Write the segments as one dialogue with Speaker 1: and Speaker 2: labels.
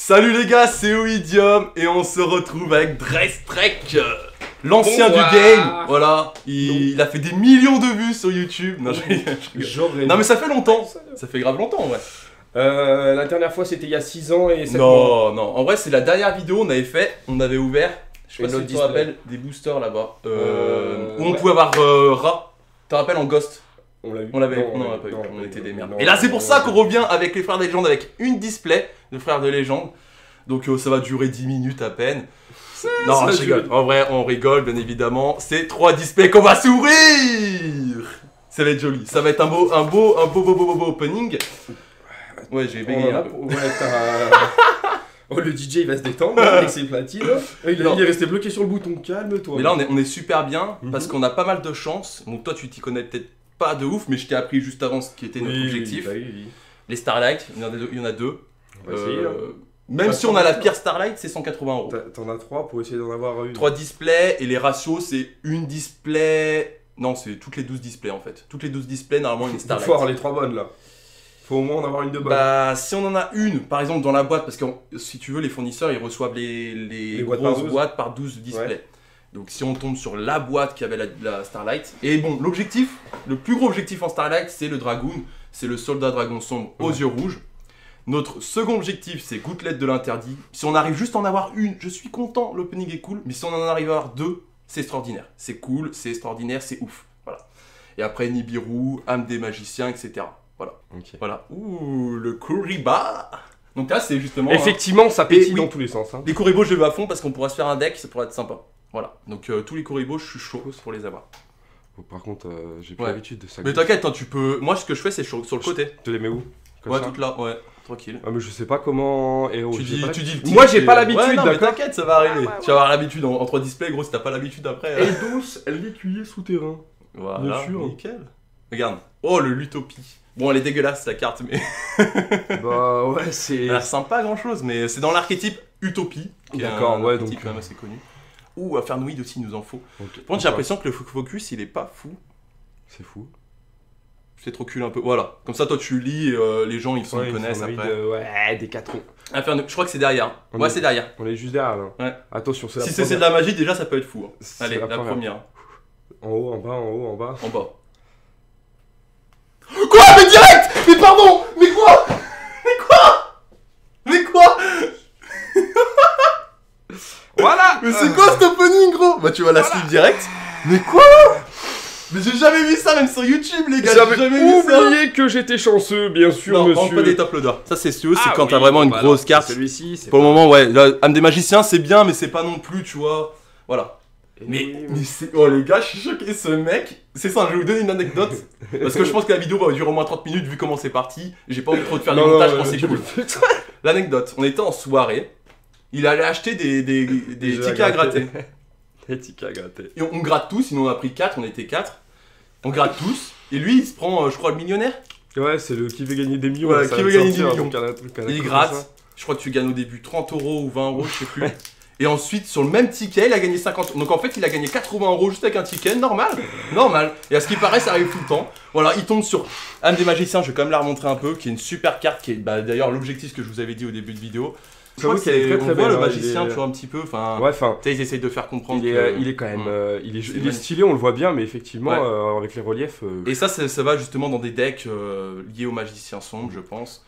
Speaker 1: Salut les gars, c'est Oidium et on se retrouve avec Drestrek, l'ancien du game. Voilà, il a fait des millions de vues sur YouTube. Non, non mais ça fait longtemps, ça fait grave longtemps ouais.
Speaker 2: La dernière fois c'était il y a 6 ans et 7 mois.
Speaker 1: Non, en vrai c'est la dernière vidéo on avait fait, on avait ouvert, je sais pas si tu te rappelles, des boosters là-bas, où on pouvait avoir Ra, tu te rappelles en Ghost.
Speaker 2: On l'a vu.
Speaker 1: On l'avait, non, on l'a pas eu, on était des merdes. Et là c'est pour ça qu'on revient avec les frères de légende, avec une display de frères de légende. Donc ça va durer 10 minutes à peine. Non, je rigole. En vrai, on rigole bien évidemment. C'est 3 displays qu'on va s'ouvrir. Ça va être joli. Ça va être un beau opening. Ouais, j'ai bégayé un peu.
Speaker 2: Oh, le DJ il va se détendre avec ses platines. Il est resté bloqué sur le bouton, calme-toi.
Speaker 1: Mais là on est super bien parce qu'on a pas mal de chance. Donc toi tu t'y connais peut-être pas de ouf, mais je t'ai appris juste avant ce qui était notre objectif.
Speaker 2: Oui.
Speaker 1: Les Starlight, il y en a deux.
Speaker 2: On va essayer,
Speaker 1: même si on a la pire Starlight, c'est 180 €.
Speaker 2: T'en as 3 pour essayer d'en avoir une.
Speaker 1: 3 displays et les ratios c'est une display. Non, c'est toutes les 12 displays en fait. Toutes les 12 displays, normalement une Starlight.
Speaker 2: Il faut avoir les 3 bonnes là. Faut au moins en avoir une de bonne.
Speaker 1: Bah, si on en a une, par exemple dans la boîte, parce que si tu veux, les fournisseurs ils reçoivent les grosses boîtes par 12 displays. Ouais. Donc si on tombe sur la boîte qui avait la Starlight. Et bon, l'objectif, le plus gros objectif en Starlight, c'est le Dragoon. C'est le soldat dragon sombre aux yeux rouges. Notre second objectif, c'est Gouttelette de l'interdit. Si on arrive juste à en avoir une, je suis content, l'opening est cool. Mais si on en arrive à avoir 2, c'est extraordinaire. C'est cool, c'est extraordinaire, c'est ouf. Voilà. Et après Nibiru, âme des magiciens, etc. Voilà. Okay. Voilà. Ouh, le Kuriba. Donc là, c'est justement...
Speaker 2: Effectivement, ça pétille dans tous les sens. Hein.
Speaker 1: Les Kuribo, je vais à fond parce qu'on pourra se faire un deck, ça pourrait être sympa. Voilà. Donc tous les Kuribo, je suis chaud pour les avoir.
Speaker 2: Oh, par contre, j'ai plus l'habitude de ça.
Speaker 1: Mais t'inquiète, tu peux... Moi, ce que je fais, c'est sur le côté.
Speaker 2: Tu les mets où?
Speaker 1: Ouais, toutes là, ouais. Tranquille.
Speaker 2: Ah mais je sais pas comment...
Speaker 1: tu dis le
Speaker 2: moi j'ai pas l'habitude,
Speaker 1: ouais, non, mais t'inquiète, ça va arriver. Tu vas avoir l'habitude en 3 displays, gros, si t'as pas l'habitude après...
Speaker 2: Et douce, l'écuyer souterrain.
Speaker 1: Voilà,
Speaker 2: bien sûr.
Speaker 1: Nickel. Regarde. Oh, le Lutopie. Bon, elle est dégueulasse, la carte, mais...
Speaker 2: Bah ouais, c'est...
Speaker 1: Elle a l'air sympa grand-chose, mais c'est dans l'archétype Utopie.
Speaker 2: D'accord, ouais, donc...
Speaker 1: quand même assez connu. Ouh, Infernoid aussi, il nous en faut. Okay. Par contre, j'ai l'impression que le focus, il est pas fou.
Speaker 2: C'est fou.
Speaker 1: C'est trop cool un peu, voilà. Comme ça, toi, tu lis, les gens, ils connaissent après.
Speaker 2: Ouais, des 4 ans.
Speaker 1: Infernoid, je crois que c'est derrière. Ouais, c'est derrière.
Speaker 2: On est juste derrière, là.
Speaker 1: Ouais.
Speaker 2: Attention, c'est la
Speaker 1: première. Si c'est de la magie, déjà, ça peut être fou. Hein. Allez, la première.
Speaker 2: En haut, en bas, en haut, en bas.
Speaker 1: En bas. Quoi? Mais direct! Mais pardon! Mais quoi? Mais quoi?
Speaker 2: Voilà!
Speaker 1: Mais c'est quoi cet opening, gros? Bah, tu vas la slip direct. Mais quoi? Mais j'ai jamais vu ça, même sur YouTube, les gars.
Speaker 2: J'avais oublié que j'étais chanceux, bien sûr,
Speaker 1: non,
Speaker 2: monsieur.
Speaker 1: Non, pas des top loaders. Ça, c'est sûr, c'est quand t'as vraiment une grosse carte.
Speaker 2: Celui-ci, c'est
Speaker 1: pour le moment, ouais. Âme des magiciens, c'est bien, mais c'est pas non plus, tu vois. Voilà. Mais c'est... Oh les gars, je suis choqué, ce mec... C'est ça, je vais vous donner une anecdote. Parce que je pense que la vidéo va durer au moins 30 minutes vu comment c'est parti. J'ai pas envie trop de faire du montage quand c'est cool. L'anecdote, on était en soirée. Il allait acheter des tickets à gratter.
Speaker 2: Des tickets à gratter. Et
Speaker 1: on gratte tous, sinon on a pris 4, on était 4. On gratte tous. Et lui, il se prend, je crois, le millionnaire.
Speaker 2: Ouais, c'est le qui veut gagner des millions.
Speaker 1: Ouais, qui veut gagner des millions. Il gratte. Je crois que tu gagnes au début 30 € ou 20 €, je sais plus. Et ensuite, sur le même ticket, il a gagné 50. Donc en fait, il a gagné 80 € juste avec un ticket, normal. Et à ce qui paraît, ça arrive tout le temps. Voilà, il tombe sur âme des magiciens, je vais quand même la remontrer un peu, qui est une super carte, qui est d'ailleurs l'objectif que je vous avais dit au début de vidéo. Je crois qu'elle est très belle, le magicien, tu vois, un petit peu. Enfin,
Speaker 2: ouais,
Speaker 1: tu sais, ils essayent de faire comprendre.
Speaker 2: Il est quand même. Il est stylé, on le voit bien, mais effectivement, avec les reliefs.
Speaker 1: Et ça va justement dans des decks liés au magicien sombre, je pense.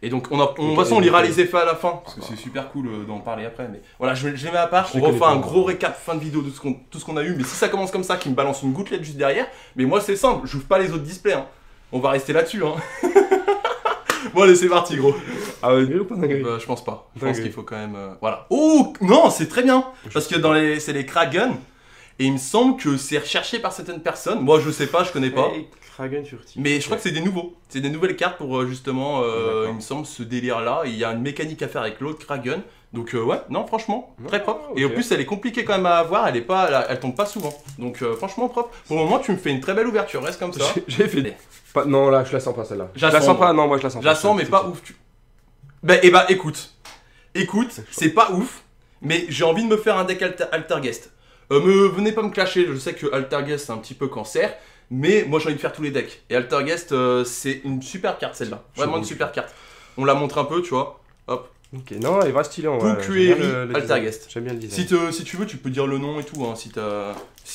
Speaker 1: Et donc, de toute façon, on lira les effets à la fin, parce que c'est super cool d'en parler après. Mais voilà, je les mets à part. On refait un gros récap fin de vidéo de tout ce qu'on a eu. Mais si ça commence comme ça, qu'il me balance une gouttelette juste derrière, mais moi, c'est simple, j'ouvre pas les autres displays. Hein. On va rester là-dessus. Hein. Bon, allez, c'est parti, gros.
Speaker 2: Ah ouais, ou pas dingue?
Speaker 1: Je pense pas. Je pense qu'il faut quand même. Voilà. Oh, non, c'est très bien. Parce que c'est les Kraken. Et il me semble que c'est recherché par certaines personnes. Moi, je sais pas, je connais pas. Mais je crois que c'est des nouveaux. C'est des nouvelles cartes pour justement, il me semble, ce délire-là. Il y a une mécanique à faire avec l'autre Kraken. Donc ouais, non, franchement, très propre. Okay. Et en plus, elle est compliquée quand même à avoir. Elle tombe pas souvent. Donc franchement, propre. Pour le moment, tu me fais une très belle ouverture. Reste comme ça.
Speaker 2: J'ai fait. Non, là, je la sens pas celle-là. Je la sens pas. Non, moi, je la sens.
Speaker 1: Je la sens, mais pas ouf. Écoute, c'est pas ouf. Mais j'ai envie de me faire un deck Altergeist. Venez pas me clasher. Je sais que Altergeist c'est un petit peu cancer. Mais moi j'ai envie de faire tous les decks. Et Altergeist c'est une super carte celle-là. Vraiment une super carte. On la montre un peu, tu vois. Hop.
Speaker 2: Ok, non, il va stylé en vrai.
Speaker 1: Pucueri Altergeist.
Speaker 2: J'aime bien le design.
Speaker 1: Si tu veux, tu peux dire le nom et tout. Hein, si t'as.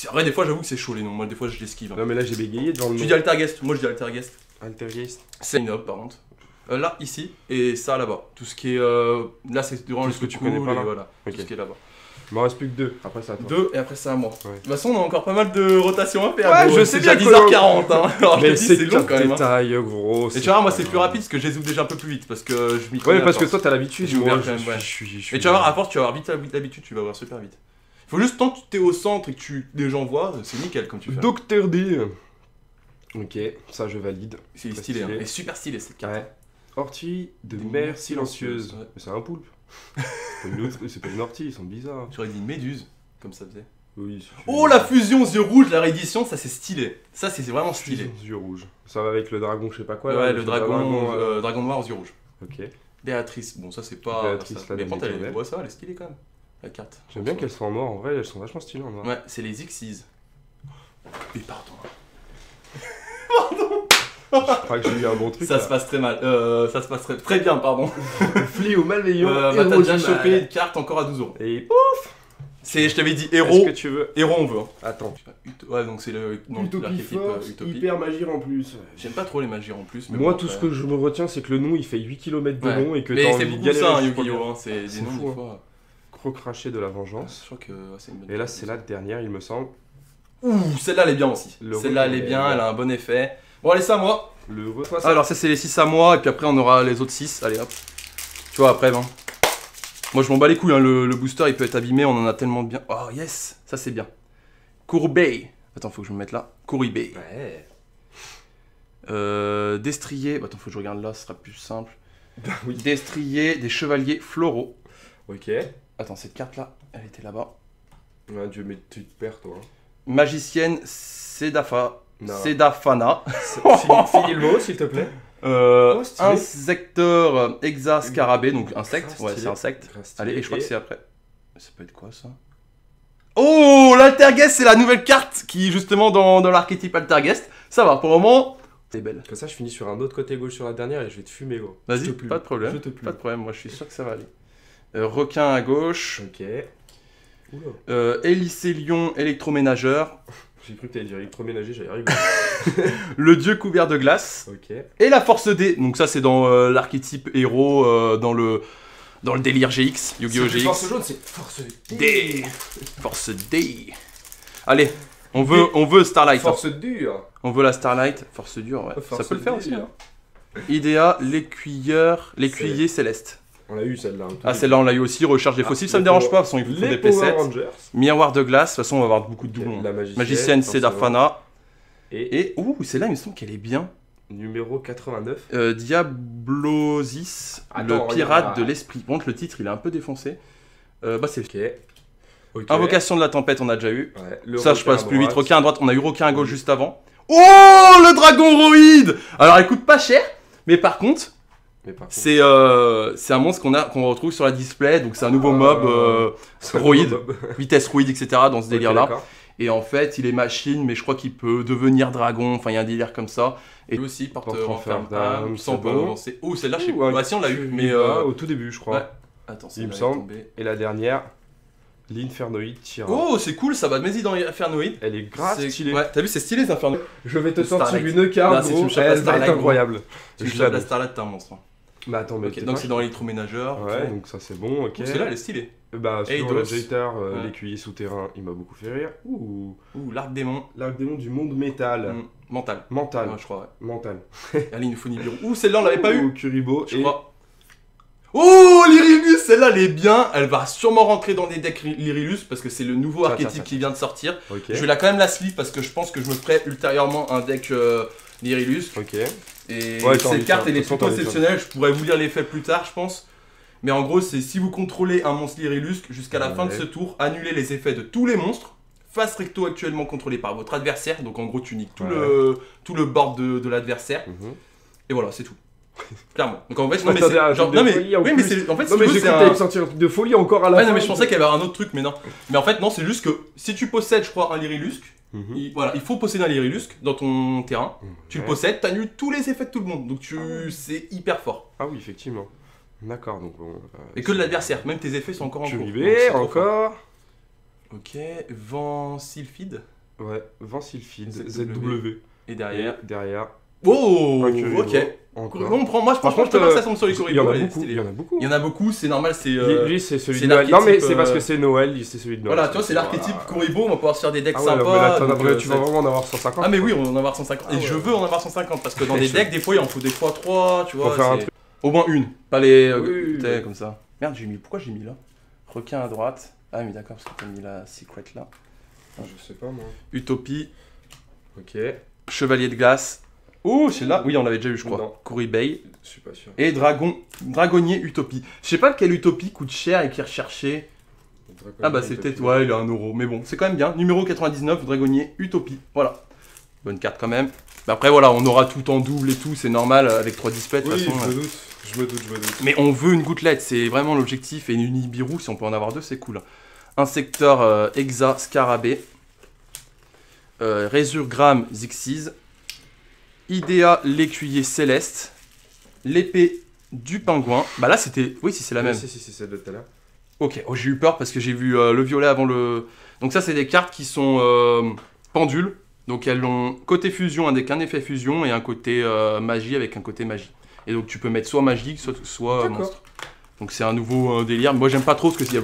Speaker 1: En vrai, des fois, j'avoue que c'est chaud les noms. Moi, des fois, je l'esquive. Hein.
Speaker 2: Non, mais là, j'ai bégayé devant le nom.
Speaker 1: Tu dis Altergeist. Moi, je dis Altergeist.
Speaker 2: Altergeist.
Speaker 1: C'est une par contre. Là, ici, et ça là-bas. Tout ce qui est. Là, c'est durant
Speaker 2: tout
Speaker 1: le
Speaker 2: ce que tu connais pas là.
Speaker 1: voilà.
Speaker 2: Okay.
Speaker 1: Tout ce qui est là-bas.
Speaker 2: Il m'en reste plus que 2. Après, c'est à toi.
Speaker 1: 2 et après, c'est à moi.
Speaker 2: Ouais.
Speaker 1: De toute façon, on a encore pas mal de rotations à faire.
Speaker 2: Ouais,
Speaker 1: gros.
Speaker 2: je sais
Speaker 1: déjà
Speaker 2: bien
Speaker 1: 10h40. Hein. Alors,
Speaker 2: mais
Speaker 1: c'est long quand même.
Speaker 2: Détail, gros.
Speaker 1: Et tu vois, moi, c'est plus rapide parce que je les ouvre déjà un peu plus vite. Parce que je m'y
Speaker 2: connais. Ouais, parce que toi, t'as l'habitude.
Speaker 1: J'ai ouvert quand même, ouais. Et tu vas voir, à force, tu vas avoir vite l'habitude, tu vas voir super vite. Faut juste tant que tu es au centre et que les gens voient, c'est nickel comme tu fais.
Speaker 2: Dr. D. Ok, ça je valide.
Speaker 1: C'est stylé, hein. Et super stylé cette carte.
Speaker 2: Ouais. Ortie de mer silencieuse. Ouais. Mais c'est un poulpe. C'est pas une ortie, ils sont bizarres.
Speaker 1: J'aurais dit une méduse, comme ça faisait.
Speaker 2: Oui.
Speaker 1: Oh la fusion aux yeux rouges, la réédition, ça c'est stylé. Ça c'est vraiment stylé.
Speaker 2: Fusion aux yeux rouges. Ça va avec le dragon, je sais pas quoi.
Speaker 1: Ouais,
Speaker 2: là,
Speaker 1: le dragon noir aux yeux rouges.
Speaker 2: Ok.
Speaker 1: Béatrice, bon ça c'est pas.
Speaker 2: Béatrice,
Speaker 1: ça. Mais par contre, ça elle est stylée quand même. La carte.
Speaker 2: J'aime bien qu'elles soient en noir, en vrai, elles sont vachement stylées en noir.
Speaker 1: Ouais, c'est les Xyz. Mais pardon.
Speaker 2: Je crois que j'ai eu un bon truc.
Speaker 1: Ça se passe très mal. Ça se passe très bien, pardon.
Speaker 2: Fléau malveillant.
Speaker 1: Bah t'as déjà chopé une carte encore à 12 €.
Speaker 2: Et pouf.
Speaker 1: Je t'avais dit héros.
Speaker 2: Est-ce que tu veux?
Speaker 1: Héros on veut. Hein.
Speaker 2: Attends.
Speaker 1: Ouais, donc c'est l'archétype Utopie.
Speaker 2: Hyper magie en plus.
Speaker 1: J'aime pas trop les magies en plus. Mais
Speaker 2: moi,
Speaker 1: bon,
Speaker 2: tout ce que je me retiens, c'est que le nom il fait 8 km de long et que
Speaker 1: t'as
Speaker 2: envie de galérer.
Speaker 1: Ça, Yu-Gi-Oh! Hein, c'est des noms
Speaker 2: fou,
Speaker 1: des fois.
Speaker 2: Crocraché de la vengeance.
Speaker 1: Je crois que c'est une bonne.
Speaker 2: Et là, c'est la dernière, il me semble.
Speaker 1: Ouh, celle-là elle est bien aussi. Celle-là elle est bien, elle a un bon effet. Bon, allez, c'est à moi. Alors, ça c'est les 6 à moi, et puis après on aura les autres 6. Allez hop. Tu vois, après, ben. Moi je m'en bats les couilles, hein. Le booster il peut être abîmé, on en a tellement de bien. Oh yes, ça c'est bien. Courbet. Attends, faut que je me mette là. Couribé.
Speaker 2: Ouais.
Speaker 1: Destrier. Attends, faut que je regarde là, ce sera plus simple.
Speaker 2: Oui.
Speaker 1: Destrier des chevaliers floraux.
Speaker 2: Ok.
Speaker 1: Attends, cette carte là, elle était là-bas.
Speaker 2: Ouais, Dieu, mais tu te perds toi.
Speaker 1: Magicienne Sedafana.
Speaker 2: Finis le mot s'il te plaît.
Speaker 1: Insecteur Hexascarabée, donc insecte. Ouais, c'est insecte. Allez, et je crois que c'est après. Ça peut être quoi ça? Oh, l'Altergeist, c'est la nouvelle carte qui est justement dans l'archétype Altergeist. Ça va, pour le moment, c'est belle.
Speaker 2: Comme ça, je finis sur un autre côté gauche sur la dernière et je vais te fumer, gros.
Speaker 1: Vas-y, pas de problème. Pas de problème, moi je suis sûr que ça va aller. Requin à gauche.
Speaker 2: Ok.
Speaker 1: Hélicélion électroménageur.
Speaker 2: J'ai cru que t'allais dire électroménager, j'allais rigoler.
Speaker 1: Le dieu couvert de glace.
Speaker 2: Ok.
Speaker 1: Et la force D. Donc ça c'est dans l'archétype héros, dans le délire GX, Yu-Gi-Oh! GX.
Speaker 2: Force jaune, c'est force D.
Speaker 1: Force D. Allez, on veut Starlight.
Speaker 2: Force dure.
Speaker 1: On veut la Starlight. Force dure, ouais.
Speaker 2: Force
Speaker 1: ça peut le faire
Speaker 2: D,
Speaker 1: aussi. Hein. Idea, l'écuyer céleste.
Speaker 2: On l'a eu celle-là.
Speaker 1: Ah, celle-là on l'a eu aussi. Recharge des fossiles, ça me dérange pas. De toute façon, il faut des P7. Miroir de glace. De toute façon, on va avoir beaucoup de doublons.
Speaker 2: La
Speaker 1: magicienne Sedafana.
Speaker 2: Et
Speaker 1: ouh, celle-là, il me semble qu'elle est bien.
Speaker 2: Numéro 89.
Speaker 1: Diablosis, le pirate de l'esprit. Bon, le titre, il est un peu défoncé. Bah, c'est
Speaker 2: ok.
Speaker 1: Invocation de la tempête, on a déjà eu.
Speaker 2: Ouais,
Speaker 1: ça, je passe plus vite. Requin à droite, on a eu requin à gauche juste avant. Oh, le dragon roïde. Alors, il coûte pas cher, mais par contre, c'est un monstre qu'on retrouve sur la display. Donc, c'est un nouveau mob roïde, vitesse roïde, etc. dans ce délire-là. Et en fait, il est machine, mais je crois qu'il peut devenir dragon. Enfin, il y a un délire comme ça. Et lui aussi, porte renferme d'âme, sans peut avancer. Oh, celle-là, je sais pas. Bah, si, on l'a eu, mais.
Speaker 2: Au tout début, je crois.
Speaker 1: Ouais. Attends,
Speaker 2: il me semble. Et la dernière, l'Infernoïde Tyran.
Speaker 1: Oh, c'est cool, ça va de mes idées dans l'Infernoïde.
Speaker 2: Elle est grave stylée.
Speaker 1: Ouais, t'as vu, c'est stylé, les Infernoïdes.
Speaker 2: Je vais te sortir une carte, gros. Elle va être incroyable.
Speaker 1: Tu chopes la Starlight, t'es un monstre.
Speaker 2: Bah attends, mais
Speaker 1: donc c'est dans l'électroménageur.
Speaker 2: Ouais, donc ça c'est bon, ok.
Speaker 1: Celle-là, elle est stylée.
Speaker 2: Bah sur le Jaitar, l'écuyer souterrain, il m'a beaucoup fait rire. Ouh,
Speaker 1: l'arc démon.
Speaker 2: L'arc démon du monde métal.
Speaker 1: Mental.
Speaker 2: Mental.
Speaker 1: Ouais, je crois, ouais.
Speaker 2: Mental.
Speaker 1: Allez, il nous faut Nibiru. Ouh, celle-là, on l'avait pas eu.
Speaker 2: Kuribo,
Speaker 1: je crois. Oh, Lyrilus, celle-là, elle est bien. Elle va sûrement rentrer dans des decks Lyrilus parce que c'est le nouveau archétype qui vient de sortir. Je vais quand même la sleeve parce que je pense que je me ferai ultérieurement un deck Lyrilus.
Speaker 2: Ok.
Speaker 1: Et cette carte, elle est plutôt exceptionnelle. Je pourrais vous lire l'effet plus tard, je pense. Mais en gros, c'est si vous contrôlez un monstre Lyrilusc jusqu'à la fin de ce tour, annulez les effets de tous les monstres, face recto actuellement contrôlés par votre adversaire. Donc en gros, tu niques tout le board de l'adversaire. Et voilà, c'est tout. Clairement. Donc en fait, non mais c'est genre, non mais oui mais c'est en fait
Speaker 2: non mais j'ai cru que t'allais sortir un truc de folie encore à la fin.
Speaker 1: Ouais non mais je pensais qu'il y avait un autre truc mais non. Mais en fait non, c'est juste que si tu possèdes je crois un Lyrilusc, il faut posséder un Lyrilusc dans ton terrain. Tu le possèdes, t'annules tous les effets de tout le monde. Donc c'est hyper fort.
Speaker 2: Ah oui, effectivement. D'accord, donc bon.
Speaker 1: Et que de l'adversaire, même tes effets sont encore en cours.
Speaker 2: Curibé, encore.
Speaker 1: Ok, vent sylphide.
Speaker 2: Ouais, vent sylphide, ZW.
Speaker 1: Et derrière.
Speaker 2: Oh,
Speaker 1: ok.
Speaker 2: Encore.
Speaker 1: Moi, je pense que ça tombe sur les Kuribo.
Speaker 2: Il y en a beaucoup.
Speaker 1: Il y en a beaucoup, c'est normal.
Speaker 2: Lui, c'est celui de Noël. Non, mais c'est parce que c'est Noël, c'est celui de Noël.
Speaker 1: Voilà, tu vois, c'est l'archétype Kuribo, on va pouvoir se faire des decks sympas.
Speaker 2: Tu vas vraiment en avoir 150.
Speaker 1: Ah, mais oui, on va en avoir 150. Et je veux en avoir 150 parce que dans des decks, des fois, il en faut des fois 3, tu vois. Au moins une, pas les. Comme ça. Merde, pourquoi j'ai mis là? Requin à droite. Ah, mais d'accord, parce que t'as mis la secret là.
Speaker 2: Je sais pas, moi.
Speaker 1: Utopie.
Speaker 2: Ok.
Speaker 1: Chevalier de glace. Oh, c'est là. Oui, on l'avait déjà eu, je crois. Kuribei.
Speaker 2: Je suis pas sûr.
Speaker 1: Et Dragonnier Utopie. Je sais pas quelle Utopie coûte cher et qui est recherché. Ah bah c'est peut-être, ouais, il a 1 euro. Mais bon, c'est quand même bien. Numéro 99, Dragonnier Utopie. Voilà. Bonne carte quand même. Mais après, voilà, on aura tout en double et tout. C'est normal avec 3 displays de toute façon.
Speaker 2: Je me doute.
Speaker 1: Mais on veut une gouttelette. C'est vraiment l'objectif. Et une Nibiru, si on peut en avoir 2, c'est cool. Insecteur Hexa Scarabée. Résurgramme Zixis. Idea l'écuyer céleste. L'épée du pingouin. Bah là c'était. Oui, si c'est la même.
Speaker 2: Si, c'est celle de tout à l'heure.
Speaker 1: Ok, j'ai eu peur parce que j'ai vu le violet avant le. Donc ça c'est des cartes qui sont pendules. Donc elles ont côté fusion avec un effet fusion et un côté magie avec un côté magie. Et donc tu peux mettre soit magique, soit monstre. Donc c'est un nouveau délire. Moi j'aime pas trop parce que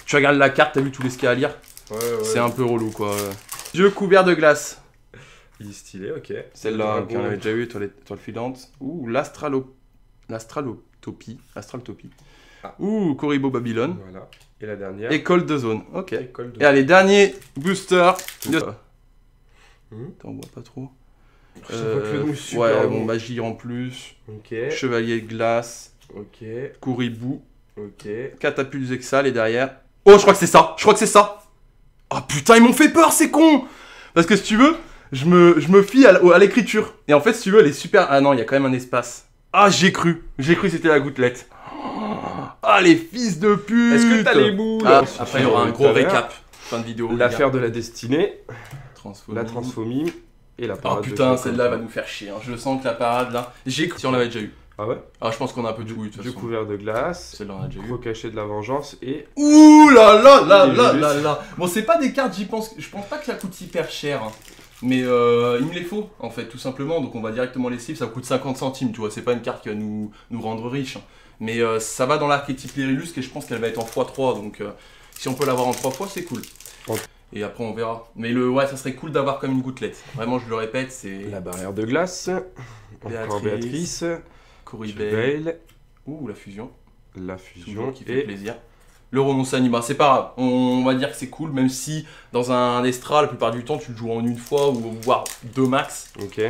Speaker 1: tu regardes la carte, t'as vu tous les ce qu'il y a à lire.
Speaker 2: Ouais.
Speaker 1: C'est un peu relou quoi. Dieu couvert de glace.
Speaker 2: Il est stylé, ok.
Speaker 1: Celle-là, qu'on avait déjà eu, étoile filante. Ouh, l'astraltopie. Ah. Ouh, Kuribo Babylone.
Speaker 2: Voilà. Et la dernière.
Speaker 1: École de zone. Ok. Et allez, dernier booster. T'en vois pas trop. Bon, magie en plus.
Speaker 2: Ok.
Speaker 1: Chevalier de glace.
Speaker 2: Ok.
Speaker 1: Kuribo.
Speaker 2: Ok.
Speaker 1: Catapulte Exal et derrière. Oh, je crois que c'est ça. Ah putain, ils m'ont fait peur, c'est con. Parce que si tu veux. Je me fie à l'écriture. Et en fait, si tu veux, elle est super... Ah non, il y a quand même un espace. Ah, j'ai cru que c'était la gouttelette. Ah, les fils de pute.
Speaker 2: Est-ce que t'as les boules?
Speaker 1: Après, il y aura un gros récap. Fin de vidéo.
Speaker 2: L'affaire de la destinée.
Speaker 1: La
Speaker 2: transphomie. Et la parade.
Speaker 1: Ah putain, celle-là va nous faire chier. Hein. Je sens que la parade, là... J'ai cru si on l'avait déjà eu.
Speaker 2: Ah ouais?
Speaker 1: Ah, je pense qu'on a un peu tout eu, de toute façon.
Speaker 2: Du couvert de glace.
Speaker 1: Celle-là, on a déjà eu.
Speaker 2: Gros cachet de la vengeance et...
Speaker 1: Ouh là là. Bon, c'est pas des cartes, je pense pas que ça coûte hyper cher. Hein. Mais il me les faut, en fait, tout simplement. Donc on va directement les suivre. Ça coûte 50 centimes, tu vois. C'est pas une carte qui va nous rendre riches. Hein. Mais ça va dans l'archétype Lyrillus et je pense qu'elle va être en x3. Donc si on peut l'avoir en 3 fois, c'est cool. Et après, on verra. Mais ça serait cool d'avoir comme une gouttelette. Vraiment, je le répète, c'est...
Speaker 2: La barrière de glace. Encore Béatrice.
Speaker 1: Kuribei. Ouh, la fusion.
Speaker 2: Toujours
Speaker 1: qui fait plaisir. Le renonce anima, c'est pas grave, on va dire que c'est cool, même si dans un Estra, la plupart du temps, tu le joues en une fois ou voire 2 max.
Speaker 2: Ok.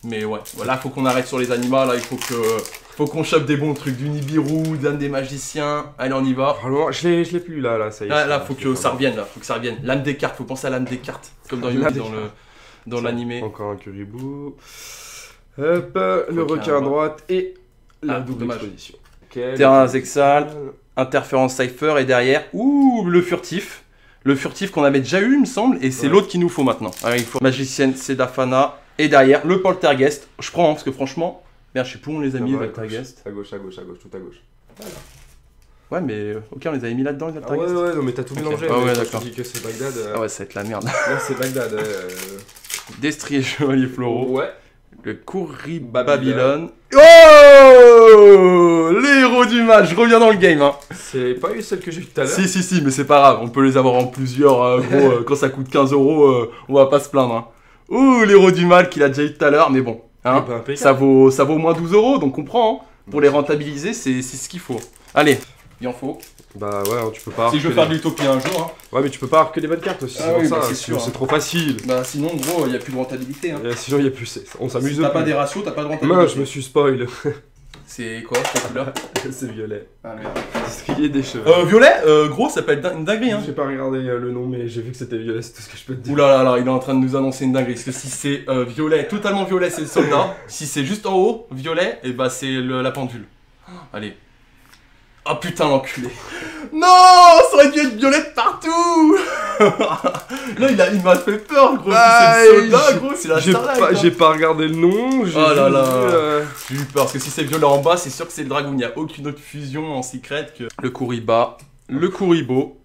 Speaker 1: Mais ouais, voilà, faut qu'on arrête sur les animaux, là, il faut qu'on chope des bons trucs, du Nibiru, d'un des magiciens, allez on y va.
Speaker 2: Vraiment, je l'ai plus là, ça y est.
Speaker 1: Là, faut que ça revienne, L'âme des cartes, faut penser à l'âme des cartes, comme dans l'animé.
Speaker 2: Encore un Kuribo. Hop, le requin à droite et la double exposition.
Speaker 1: Terrain Zexal. Interférence Cypher et derrière, le furtif. Le furtif qu'on avait déjà eu, il me semble, et c'est l'autre qu'il nous faut maintenant. Alors, il faut Magicienne Sedafana et derrière le Poltergeist. Je prends, parce que franchement, merde, je sais plus où on les a mis, les Poltergeist.
Speaker 2: À gauche, tout à gauche. Voilà.
Speaker 1: Ouais, mais ok, on les avait mis là-dedans, les Poltergeist.
Speaker 2: Ouais, non, mais t'as tout mélangé.
Speaker 1: Ah ouais, d'accord.
Speaker 2: Je dis que c'est Bagdad.
Speaker 1: Ah ouais, ça va être la merde.
Speaker 2: Là, c'est Bagdad.
Speaker 1: Destrier Chevalier Floraux.
Speaker 2: Ouais.
Speaker 1: Le Kuribo Babylone. Oh, les héros du match, je reviens dans le game. Hein.
Speaker 2: C'est pas eu celle que j'ai eu tout à l'heure.
Speaker 1: Si, mais c'est pas grave, on peut les avoir en plusieurs. Gros, quand ça coûte 15 €, on va pas se plaindre. Hein. Ouh, l'héros du mal qu'il a déjà eu tout à l'heure, mais bon. Hein, ça vaut au moins 12 €, donc on prend. Hein. Pour les rentabiliser, c'est ce qu'il faut. Allez, il en faut.
Speaker 2: Bah ouais, tu peux pas.
Speaker 1: Si je veux faire de l'utopie un jour. Hein.
Speaker 2: Ouais, mais tu peux pas avoir que des bonnes cartes aussi.
Speaker 1: Ah oui,
Speaker 2: ça,
Speaker 1: c'est sûr.
Speaker 2: C'est trop facile.
Speaker 1: Bah sinon, gros, il y a plus de rentabilité. Hein.
Speaker 2: Sinon, il y a plus. On s'amuse.
Speaker 1: Si t'as pas des ratios, t'as pas de rentabilité.
Speaker 2: Non, je me suis spoil.
Speaker 1: C'est quoi cette couleur?
Speaker 2: C'est violet.
Speaker 1: Ah merde.
Speaker 2: Destrier des cheveux.
Speaker 1: Violet, gros, ça peut être une dinguerie. Hein.
Speaker 2: J'ai pas regardé le nom, mais j'ai vu que c'était violet, c'est tout ce que je peux te dire.
Speaker 1: Ouh là là, il est en train de nous annoncer une dinguerie. Parce que si c'est violet, totalement violet, c'est le soldat. Si c'est juste en haut, violet, et bah c'est la pendule. Allez. Oh putain, l'enculé. Non, ça aurait dû être violette partout. Là, il m'a fait peur, gros. C'est le soldat, gros, c'est la Starlight.
Speaker 2: J'ai pas regardé le nom.
Speaker 1: Oh là là. J'ai eu peur, parce que si c'est violet en bas, c'est sûr que c'est le dragon. Il n'y a aucune autre fusion en secret que le Kuriba, le Kuribo.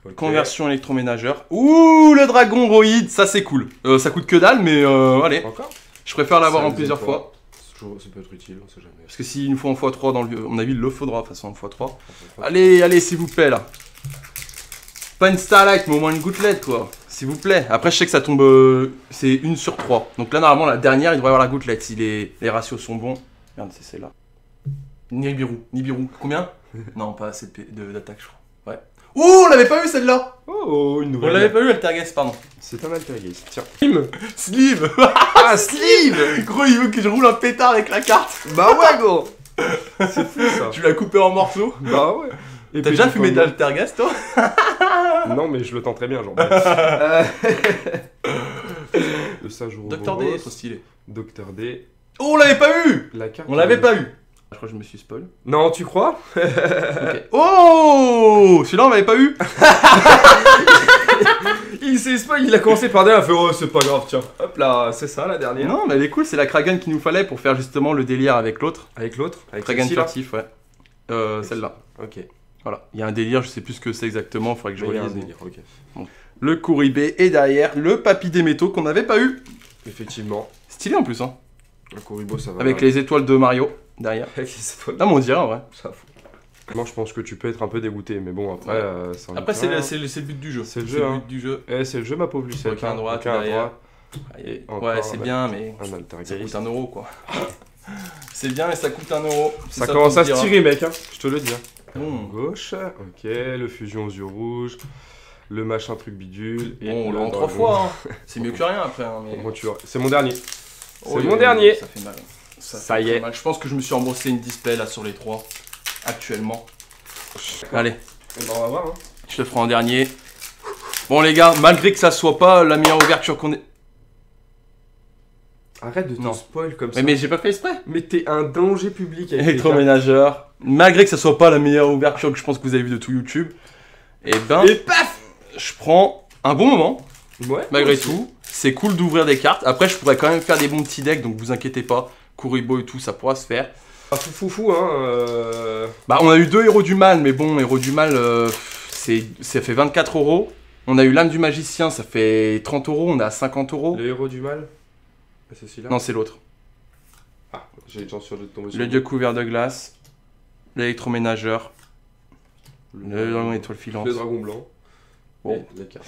Speaker 1: Okay. Conversion électroménageur. Ouh, le dragon roïde, ça c'est cool. Ça coûte que dalle, mais allez. Encore. Je préfère l'avoir en plusieurs fois.
Speaker 2: Ça peut être utile, on sait jamais.
Speaker 1: Parce que s'il nous faut en x3 dans le... On a vu, il le faudra, de toute façon, en x3. Allez, allez, s'il vous plaît, là. Pas une Starlight, mais au moins une gouttelette, quoi. S'il vous plaît. Après, je sais que ça tombe... c'est 1 sur 3. Donc là, normalement, la dernière, il devrait y avoir la gouttelette, si les ratios sont bons. Merde, c'est celle-là. Nibiru. Combien? Non, pas assez d'attaque, je crois. Ouais. Oh, on l'avait pas eu celle-là.
Speaker 2: Oh, une nouvelle.
Speaker 1: On l'avait pas eu, Altergeist, pardon.
Speaker 2: C'est un Altergeist. Tiens.
Speaker 1: Sleeve.
Speaker 2: Ah, Sleeve.
Speaker 1: Gros, il veut que je roule un pétard avec la carte.
Speaker 2: Bah ouais, gros. C'est fou, ça.
Speaker 1: Tu l'as coupé en morceaux.
Speaker 2: Bah ouais.
Speaker 1: T'as déjà fumé de l'Altergeist, toi?
Speaker 2: Non, mais je le tenterai bien, genre. Le sage
Speaker 1: Dr D, trop stylé.
Speaker 2: Dr D.
Speaker 1: Oh, on l'avait pas eu.
Speaker 2: La carte.
Speaker 1: On l'avait pas eu. Je crois que je me suis spoil.
Speaker 2: Non, tu crois?
Speaker 1: Okay. Oh, celui-là on m'avait pas eu.
Speaker 2: Il s'est spoil, il a commencé par derrière, il a fait oh c'est pas grave, tiens. Hop là, c'est ça la dernière.
Speaker 1: Non mais elle est cool, c'est la Kragan qu'il nous fallait pour faire justement le délire avec l'autre.
Speaker 2: Avec l'autre? Avec
Speaker 1: Kragan furtif, ouais. Celle-là.
Speaker 2: Ok.
Speaker 1: Voilà, il y a un délire, je sais plus ce que c'est exactement, il faudrait que je relise.
Speaker 2: Délire, ok.
Speaker 1: Bon. Le Kuribe et derrière le Papy des métaux qu'on n'avait pas eu.
Speaker 2: Effectivement.
Speaker 1: Stylé en plus, hein.
Speaker 2: Le Kuribo ça va.
Speaker 1: Avec les étoiles de Mario. Derrière.
Speaker 2: Avec les étoiles.
Speaker 1: Ah, mais on dirait en vrai.
Speaker 2: Ça fout. Moi, je pense que tu peux être un peu dégoûté, mais bon, après.
Speaker 1: Après, c'est le but du jeu.
Speaker 2: C'est le jeu.
Speaker 1: Le but du jeu.
Speaker 2: C'est le jeu, ma pauvre Lucette.
Speaker 1: Aucun droit, derrière. Ouais, c'est bien, mais ça coûte 1 euro quoi. C'est bien, mais ça coûte 1 euro.
Speaker 2: Ça commence à se tirer, mec, hein. Je te le dis.
Speaker 1: Bon.
Speaker 2: Gauche, ok. Le fusion aux yeux rouges. Le machin truc bidule.
Speaker 1: Et bon, on l'a en 3 fois. Hein. C'est mieux que rien après. Hein, mais...
Speaker 2: C'est mon dernier. C'est mon dernier.
Speaker 1: Ça fait mal.
Speaker 2: Ça y est.
Speaker 1: Je pense que je me suis remboursé une display là sur les 3 actuellement. Allez.
Speaker 2: On va voir. Hein.
Speaker 1: Je le ferai en dernier. Bon les gars, malgré que ça soit pas la meilleure ouverture qu'on ait.
Speaker 2: Arrête de te spoil comme ça.
Speaker 1: Mais j'ai pas fait exprès.
Speaker 2: Mais t'es un danger public avec
Speaker 1: électroménageur. Malgré que ça soit pas la meilleure ouverture que je pense que vous avez vu de tout YouTube. Et ben.
Speaker 2: Et paf,
Speaker 1: je prends un bon moment.
Speaker 2: Ouais.
Speaker 1: Malgré tout. C'est cool d'ouvrir des cartes. Après je pourrais quand même faire des bons petits decks, donc vous inquiétez pas. Kuribo et tout, ça pourra se faire.
Speaker 2: Ah, fou, hein.
Speaker 1: Bah, on a eu 2 héros du mal, mais bon, héros du mal, ça fait 24 euros. On a eu l'âme du magicien, ça fait 30 euros. On est à 50 euros.
Speaker 2: Le héros du mal? C'est celui-là?
Speaker 1: Non, c'est l'autre.
Speaker 2: Ah, j'ai une chance sur de tomber sur
Speaker 1: le dieu couvert de glace, l'électroménageur, le dragon étoile filante.
Speaker 2: Le dragon blanc.
Speaker 1: Bon,
Speaker 2: les cartes.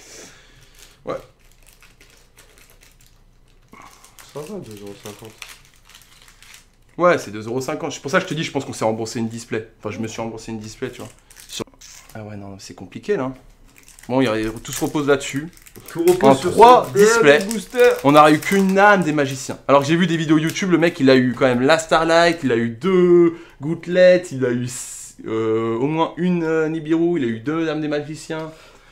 Speaker 1: Ouais.
Speaker 2: Ça va, 2,50 €.
Speaker 1: Ouais, c'est 2,50 €. C'est pour ça que je te dis, je pense qu'on s'est remboursé une display. Enfin, je me suis remboursé une display, tu vois. Ah ouais, non, c'est compliqué, là. Bon, tout se repose là-dessus.
Speaker 2: Tout repose sur
Speaker 1: 3 displays. On n'a eu qu'une âme des magiciens. Alors que j'ai vu des vidéos YouTube, le mec, il a eu quand même la Starlight, il a eu 2 gouttelettes, il a eu au moins une Nibiru, il a eu 2 âmes des magiciens.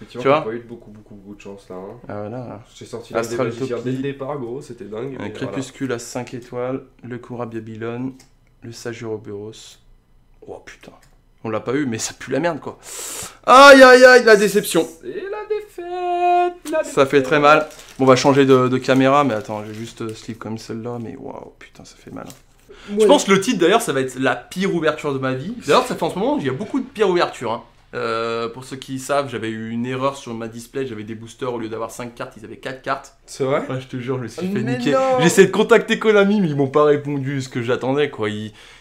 Speaker 2: Tu vois, pas eu beaucoup de chance là. Hein.
Speaker 1: Ah voilà.
Speaker 2: J'ai sorti l'âme des magiciens dès le départ, gros, c'était dingue.
Speaker 1: Un crépuscule à 5 étoiles, le Koura Babylone, le sage Uroboros. Oh putain. On l'a pas eu, mais ça pue la merde quoi. Aïe aïe aïe, la déception.
Speaker 2: Et la défaite,
Speaker 1: Ça fait très mal. Bon, on va changer de caméra, mais attends, j'ai juste slip comme celle-là, mais waouh, putain, ça fait mal. Ouais. Je pense que le titre d'ailleurs, ça va être la pire ouverture de ma vie. D'ailleurs, ça fait en ce moment, il y a beaucoup de pires ouvertures. Hein. Pour ceux qui savent, j'avais eu une erreur sur ma display, j'avais des boosters, au lieu d'avoir 5 cartes, ils avaient 4 cartes.
Speaker 2: C'est vrai?
Speaker 1: Ouais, je te jure, je me suis fait niquer. J'ai essayé de contacter Konami, mais ils m'ont pas répondu ce que j'attendais quoi.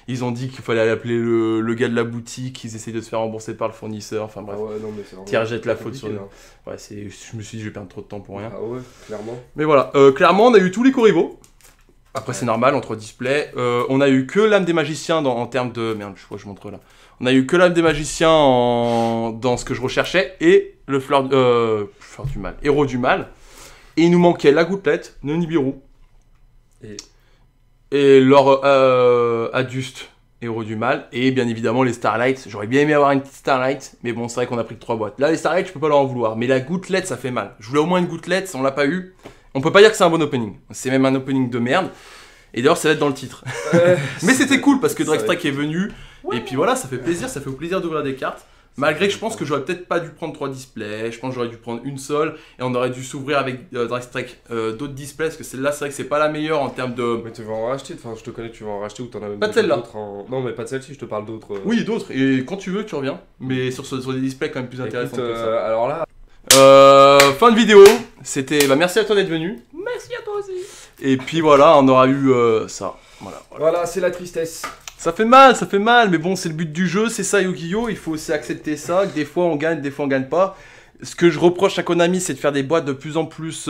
Speaker 1: Ils ont dit qu'il fallait aller appeler le gars de la boutique, ils essayaient de se faire rembourser par le fournisseur, enfin bref.
Speaker 2: Ah ouais, non, mais c'est
Speaker 1: Thierry jette la faute sur eux. Ouais, je me suis dit je vais perdre trop de temps pour rien.
Speaker 2: Ah ouais, clairement.
Speaker 1: Mais voilà, clairement on a eu tous les Kuribo. Après c'est normal, entre displays. On a eu que l'âme des magiciens en termes de... Merde, je crois que je montre là. On a eu que l'âme des magiciens dans ce que je recherchais et le fleur du mal, héros du mal. Et il nous manquait la gouttelette, le Nibiru et leur aduste, héros du mal. Et bien évidemment les Starlights. J'aurais bien aimé avoir une petite Starlight, mais bon c'est vrai qu'on a pris que 3 boîtes. Là les Starlights je peux pas leur en vouloir, mais la gouttelette ça fait mal. Je voulais au moins une gouttelette, on l'a pas eu. On peut pas dire que c'est un bon opening, c'est même un opening de merde. Et d'ailleurs ça va être dans le titre. Mais c'était cool parce que Drextrek est venu. Et puis voilà, ça fait plaisir, ça fait plaisir d'ouvrir des cartes. Malgré que je pense que j'aurais peut-être pas dû prendre 3 displays, je pense que j'aurais dû prendre une seule et on aurait dû s'ouvrir avec Dragstrike d'autres displays parce que celle-là c'est vrai que c'est pas la meilleure en termes de...
Speaker 2: Mais tu vas en racheter, enfin je te connais, tu vas en racheter ou t'en as même
Speaker 1: pas de celle-là.
Speaker 2: Non mais pas de celle-ci, je te parle d'autres.
Speaker 1: Oui d'autres, et quand tu veux tu reviens, mais sur des displays quand même plus intéressants que ça.
Speaker 2: Alors là...
Speaker 1: fin de vidéo, c'était... merci à toi d'être venu.
Speaker 3: Merci à toi aussi.
Speaker 1: Et puis voilà, on aura eu ça.
Speaker 2: Voilà, c'est la tristesse.
Speaker 1: Ça fait mal, mais bon, c'est le but du jeu, c'est ça Yu-Gi-Oh! Il faut aussi accepter ça, que des fois on gagne, des fois on gagne pas. Ce que je reproche à Konami, c'est de faire des boîtes de plus en plus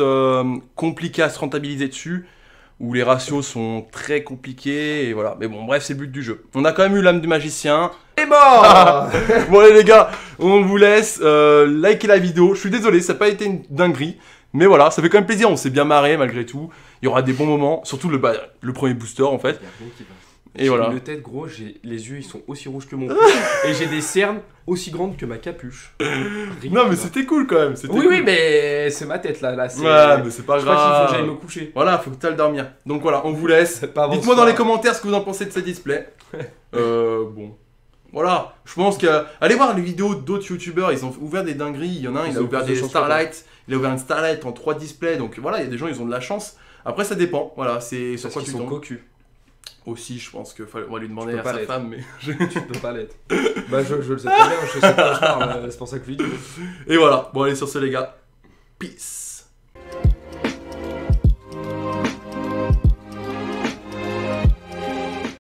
Speaker 1: compliquées à se rentabiliser dessus, où les ratios sont très compliqués, et voilà. Mais bon, bref, c'est le but du jeu. On a quand même eu l'âme du magicien.
Speaker 2: Et mort.
Speaker 1: Bon allez les gars, on vous laisse, likez la vidéo. Je suis désolé, ça n'a pas été une dinguerie, mais voilà, ça fait quand même plaisir, on s'est bien marré malgré tout. Il y aura des bons moments, surtout le premier booster en fait. Et voilà.
Speaker 2: J'ai une tête gros, les yeux ils sont aussi rouges que mon cul et j'ai des cernes aussi grandes que ma capuche.
Speaker 1: Non mais c'était cool quand même.
Speaker 2: Oui
Speaker 1: cool.
Speaker 2: Oui mais c'est ma tête là.
Speaker 1: Ouais mais c'est pas grave.
Speaker 2: Je crois qu'il faut que j'aille me coucher.
Speaker 1: Voilà, faut que tu ailles dormir. Donc voilà, on vous laisse. Dites-moi dans les commentaires ce que vous en pensez de ce display. Bon. Voilà, je pense que... Allez voir les vidéos d'autres youtubeurs, ils ont ouvert des dingueries. Il y en a un, il a ouvert des Starlight. Il a ouvert une Starlight en 3 displays. Donc voilà, il y a des gens, ils ont de la chance. Après ça dépend, voilà, c'est sur quoi tu tombes.
Speaker 2: Cocu.
Speaker 1: Aussi, je pense qu'on va lui demander à sa femme, mais...
Speaker 2: Tu ne peux pas l'être. Bah je le sais très bien, je sais pas quoi je parle, c'est pour ça que je lui dis.
Speaker 1: Et voilà, bon allez sur ce les gars, peace.